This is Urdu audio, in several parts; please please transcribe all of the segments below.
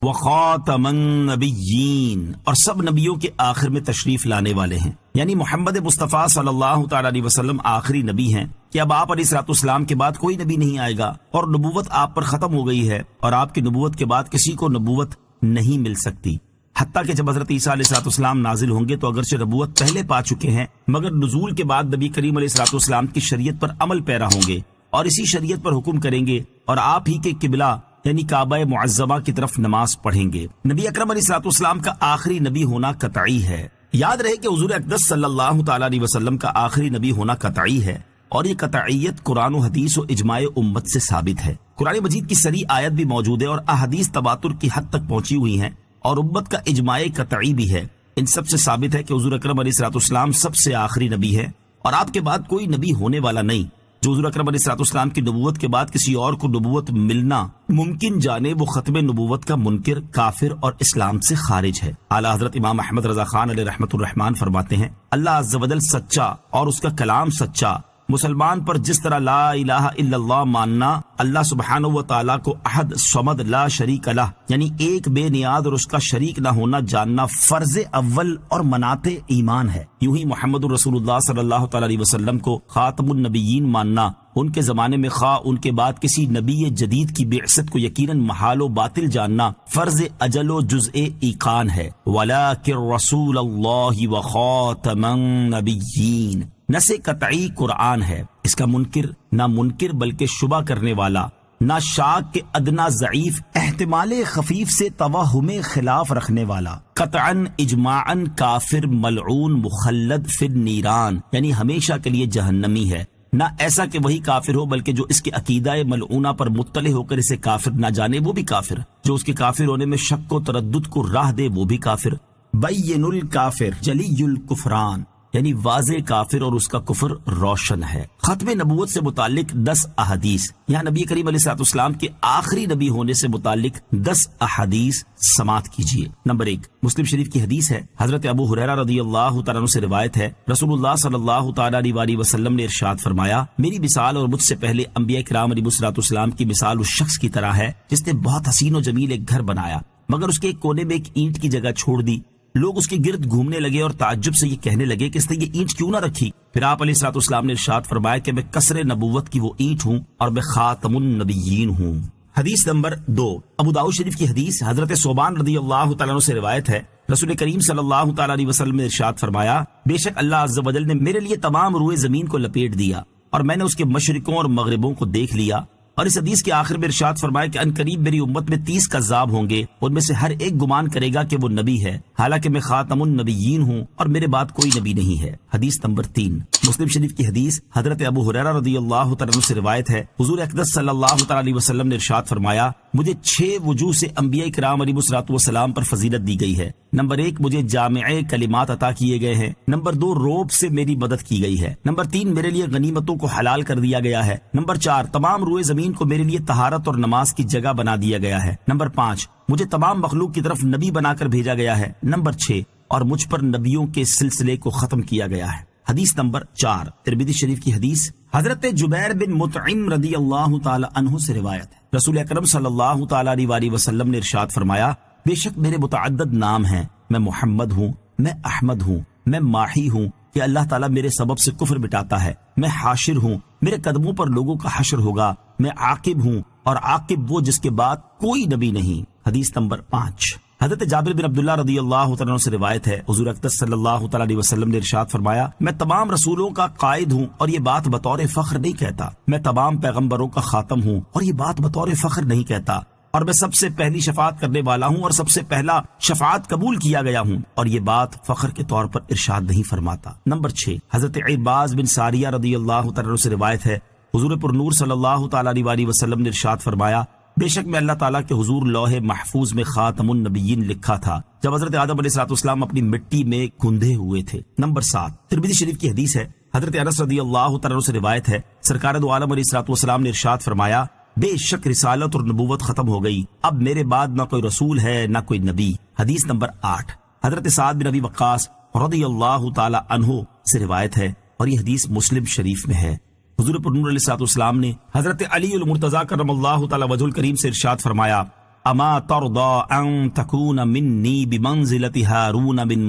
وخاتم النبیین، اور سب نبیوں کے آخر میں تشریف لانے والے ہیں، یعنی محمد مصطفیٰ صلی اللہ تعالی علیہ وسلم آخری نبی ہیں کہ اب آپ علیہ الصلوۃ والسلام کے بعد کوئی نبی نہیں آئے گا، اور نبوت آپ پر ختم ہو گئی ہے، اور آپ کی نبوت کے بعد کسی کو نبوت نہیں مل سکتی، حتیٰ کہ جب حضرت عیسیٰ علیہ الصلوۃ والسلام نازل ہوں گے تو اگرچہ نبوت پہلے پا چکے ہیں، مگر نزول کے بعد نبی کریم علیہ الصلوۃ والسلام کی شریعت پر عمل پیرا ہوں گے اور اسی شریعت پر حکم کریں گے، اور آپ ہی کے قبلہ یعنی کعبہ معظمہ کی طرف نماز پڑھیں گے۔ نبی اکرم علیہ الصلوۃ والسلام کا آخری نبی ہونا قطعی ہے۔ یاد رہے کہ حضور اقدس صلی اللہ تعالی علیہ وسلم کا آخری نبی ہونا قطعی ہے، اور یہ قطعیت قرآن و حدیث و اجماع امت سے ثابت ہے۔ قرآن مجید کی صریح آیت بھی موجود ہے اور احادیث تواتر کی حد تک پہنچی ہوئی ہیں، اور امت کا اجماع قطعی بھی ہے۔ ان سب سے ثابت ہے کہ حضور اکرم علیہ الصلوۃ والسلام سب سے آخری نبی ہے، اور آپ کے بعد کوئی نبی ہونے والا نہیں۔ جو حضور اکرم علیہ الصلوۃ والسلام کی نبوت کے بعد کسی اور کو نبوت ملنا ممکن جانے، وہ ختم نبوت کا منکر، کافر اور اسلام سے خارج ہے۔ اعلیٰ حضرت امام احمد رضا خان علیہ رحمۃ الرحمان فرماتے ہیں، اللہ عز و جل سچا اور اس کا کلام سچا۔ مسلمان پر جس طرح لا الہ الا اللہ ماننا، اللہ سبحانہ و تعالیٰ کو احد صمد لا شریک لہ یعنی ایک بے نیاز اور اس کا شریک نہ ہونا جاننا فرض اول اور منات ایمان ہے۔ یوں ہی محمد رسول اللہ صلی اللہ تعالی علیہ وسلم کو خاتم النبیین ماننا، ان کے زمانے میں خواہ ان کے بعد کسی نبی جدید کی بعثت کو یقیناً محال و باطل جاننا فرض اجل و جزء ایقان ہے۔ وَلَٰكِن رسول اللہ وخاتم النبیین، نص قطعی قرآن ہے، اس کا منکر نہ منکر بلکہ شبہ کرنے والا، نہ شاک کے ادنا ضعیف احتمال خفیف سے توہم خلاف رکھنے والا، قطعاً اجماعاً کافر ملعون مخلد فی النیران یعنی ہمیشہ کے لیے جہنمی ہے۔ نہ ایسا کہ وہی کافر ہو بلکہ جو اس کے عقیدہ ملعونہ پر مطلع ہو کر اسے کافر نہ جانے وہ بھی کافر، جو اس کے کافر ہونے میں شک و تردد کو راہ دے وہ بھی کافر۔ بین الکافر جلی الکفران یعنی واضح کافر اور اس کا کفر روشن ہے۔ ختم نبوت سے متعلق 10 احادیث، یہاں نبی کریم علیہ الصلوۃ والسلام کے آخری نبی ہونے سے متعلق 10 احادیث سماعت کیجیے۔ نمبر 1، مسلم شریف کی حدیث ہے، حضرت ابو ہریرہ رضی اللہ تعالیٰ عنہ سے روایت ہے، رسول اللہ صلی اللہ تعالیٰ علیہ وسلم نے ارشاد فرمایا، میری مثال اور مجھ سے پہلے انبیاء کرام علیہ الصلوۃ والسلام کی مثال اس شخص کی طرح ہے جس نے بہت حسین و جمیل ایک گھر بنایا، مگر اس کے ایک کونے میں ایک اینٹ کی جگہ چھوڑ دی۔ لوگ اس کے گرد گھومنے لگے اور تعجب سے یہ کہنے لگے کہ اس نے یہ اینٹ کیوں نہ رکھی۔ پھر آپ علیہ الصلوۃ والسلام نے ارشاد فرمایا کہ میں کسر نبوت کی وہ اینٹ ہوں اور میں خاتم النبیین ہوں۔ حدیث نمبر 2، ابو داؤد شریف کی حدیث، حضرت ثوبان رضی اللہ تعالیٰ عنہ سے روایت ہے، رسول کریم صلی اللہ تعالیٰ علیہ وسلم نے ارشاد فرمایا، بے شک اللہ عز و جل نے میرے لیے تمام روئے زمین کو لپیٹ دیا اور میں نے اس کے مشرقوں اور مغربوں کو دیکھ لیا۔ اور اس حدیث کے آخر میں ارشاد فرمایا کہ ان قریب میری امت میں 30 کذاب ہوں گے، ان میں سے ہر ایک گمان کرے گا کہ وہ نبی ہے، حالانکہ میں خاتم النبیین ہوں اور میرے بعد کوئی نبی نہیں ہے۔ حدیث نمبر 3، مسلم شریف کی حدیث، حضرت ابو ہریرہ رضی اللہ تعالیٰ عنہ سے روایت ہے، حضور اقدس صلی اللہ تعالیٰ علیہ وسلم نے ارشاد فرمایا، مجھے 6 وجوہ سے انبیاء کرام علیہ الصلوۃ والسلام پر فضیلت دی گئی ہے۔ نمبر 1، مجھے جامع کلمات عطا کیے گئے ہیں۔ نمبر 2، روب سے میری مدد کی گئی ہے۔ نمبر 3، میرے لیے غنیمتوں کو حلال کر دیا گیا ہے۔ نمبر 4، تمام روئے زمین کو میرے لیے طہارت اور نماز کی جگہ بنا دیا گیا ہے۔ نمبر 5، مجھے تمام مخلوق کی طرف نبی بنا کر بھیجا گیا ہے۔ نمبر 6، اور مجھ پر نبیوں کے سلسلے کو ختم کیا گیا ہے۔ حدیث نمبر 4، ترمذی شریف کی حدیث، حضرت جبیر بن مطعم رضی اللہ تعالی عنہ سے روایت ہے، رسول اکرم صلی اللہ تعالی علیہ وسلم نے ارشاد فرمایا، بے شک میرے متعدد نام ہیں، میں محمد ہوں، میں احمد ہوں، میں ماحی ہوں کہ اللہ تعالیٰ میرے سبب سے کفر مٹاتا ہے، میں حاشر ہوں، میرے قدموں پر لوگوں کا حشر ہوگا، میں عاقب ہوں اور عاقب وہ جس کے بعد کوئی نبی نہیں۔ حدیث نمبر 5، حضرت جابر بن عبداللہ رضی اللہ تعالیٰ عنہ سے روایت ہے، حضور اقدس صلی اللہ تعالیٰ علیہ وسلم نے ارشاد فرمایا، میں تمام رسولوں کا قائد ہوں اور یہ بات بطور فخر نہیں کہتا، میں تمام پیغمبروں کا خاتم ہوں اور یہ بات بطور فخر نہیں کہتا، اور میں سب سے پہلی شفاعت کرنے والا ہوں اور سب سے پہلا شفاعت قبول کیا گیا ہوں، اور یہ بات فخر کے طور پر ارشاد نہیں فرماتا۔ نمبر 6، حضرت عباس بن ساریہ رضی اللہ تعالیٰ عنہ سے روایت ہے، حضور پر نور صلی اللہ تعالیٰ علیہ وسلم نے ارشاد فرمایا، بے شک میں اللہ تعالیٰ کے حضور لوح محفوظ میں خاتم النبیین لکھا تھا جب حضرت آدم علیہ الصلوۃ والسلام اپنی مٹی میں گندھے ہوئے تھے۔ نمبر 7، ترمذی شریف کی حدیث ہے، حضرت انس رضی اللہ تعالیٰ عنہ سے روایت ہے، سرکار دو عالم علیہ الصلوۃ والسلام نے ارشاد فرمایا، بے شک رسالت اور نبوت ختم ہو گئی، اب میرے بعد نہ کوئی رسول ہے نہ کوئی نبی۔ حدیث نمبر 8، حضرت سعد بن ابی وقاص رضی اللہ تعالی عنہ سے روایت ہے اور یہ حدیث مسلم شریف میں ہے، حضور پر نور علیہ الصلوۃ والسلام نے حضرت علی المرتضیٰ کرم اللہ تعالی وجہ الکریم سے ارشاد فرمایا، اما ترضى ان تكون مني بمنزلة هارون من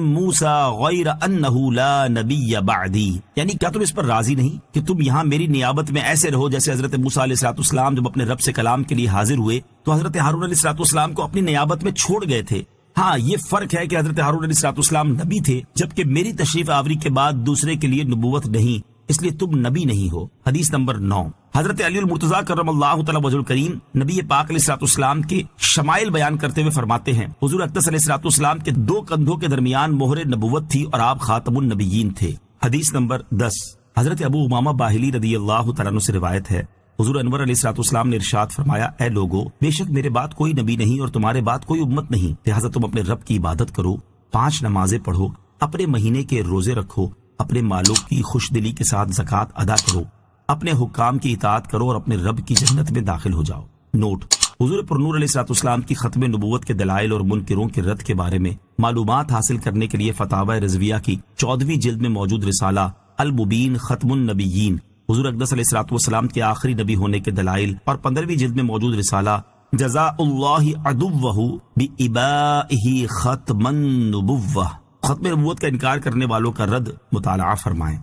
موسى غیر انه لا نبی بعدی، یعنی کیا تم اس پر راضی نہیں کہ تم یہاں میری نیابت میں ایسے رہو جیسے حضرت موسیٰ علیہ السلام جب اپنے رب سے کلام کے لیے حاضر ہوئے تو حضرت ہارون علیہ السلام کو اپنی نیابت میں چھوڑ گئے تھے۔ ہاں یہ فرق ہے کہ حضرت ہارون علیہ السلام نبی تھے، جبکہ میری تشریف آوری کے بعد دوسرے کے لیے نبوت نہیں، اس لیے تم نبی نہیں ہو۔ حدیث نمبر 9۔ حضرت علی المرتضیٰ کرم اللہ تعالی وجہ الکریم نبی پاک علیہ السلام کے شمائل بیان کرتے ہوئے فرماتے ہیں، حضور اقدس علیہ السلام کے دو کندھوں کے درمیان مہر نبوت تھی اور آپ خاتم النبیین تھے۔ حدیث نمبر 10۔ حضرت ابو امامہ باہلی رضی اللہ تعالیٰ عنہ سے روایت ہے، حضور انور علیہ السلام نے ارشاد فرمایا، اے لوگو، بے شک میرے بعد کوئی نبی نہیں اور تمہارے بعد کوئی امت نہیں، لہٰذا تم اپنے رب کی عبادت کرو، 5 نمازیں پڑھو، اپنے مہینے کے روزے رکھو، اپنے مالوں کی خوش دلی کے ساتھ زکوٰۃ ادا کرو، اپنے حکام کی اطاعت کرو اور اپنے رب کی جنت میں داخل ہو جاؤ۔ نوٹ: حضور پرنور علیہ السلام کی ختم نبوت کے دلائل اور منکروں کے رد کے بارے میں معلومات حاصل کرنے کے لیے فتاوی رضویہ کی 14ویں جلد میں موجود رسالہ المبین ختم النبیین، حضور اقدس علیہ السلام کے آخری نبی ہونے کے دلائل، اور 15ویں جلد میں موجود رسالہ جزاء اللہ عدوہ بإبائہ ختم النبوہ، ختم نبوت کا انکار کرنے والوں کا رد، مطالعہ فرمائیں۔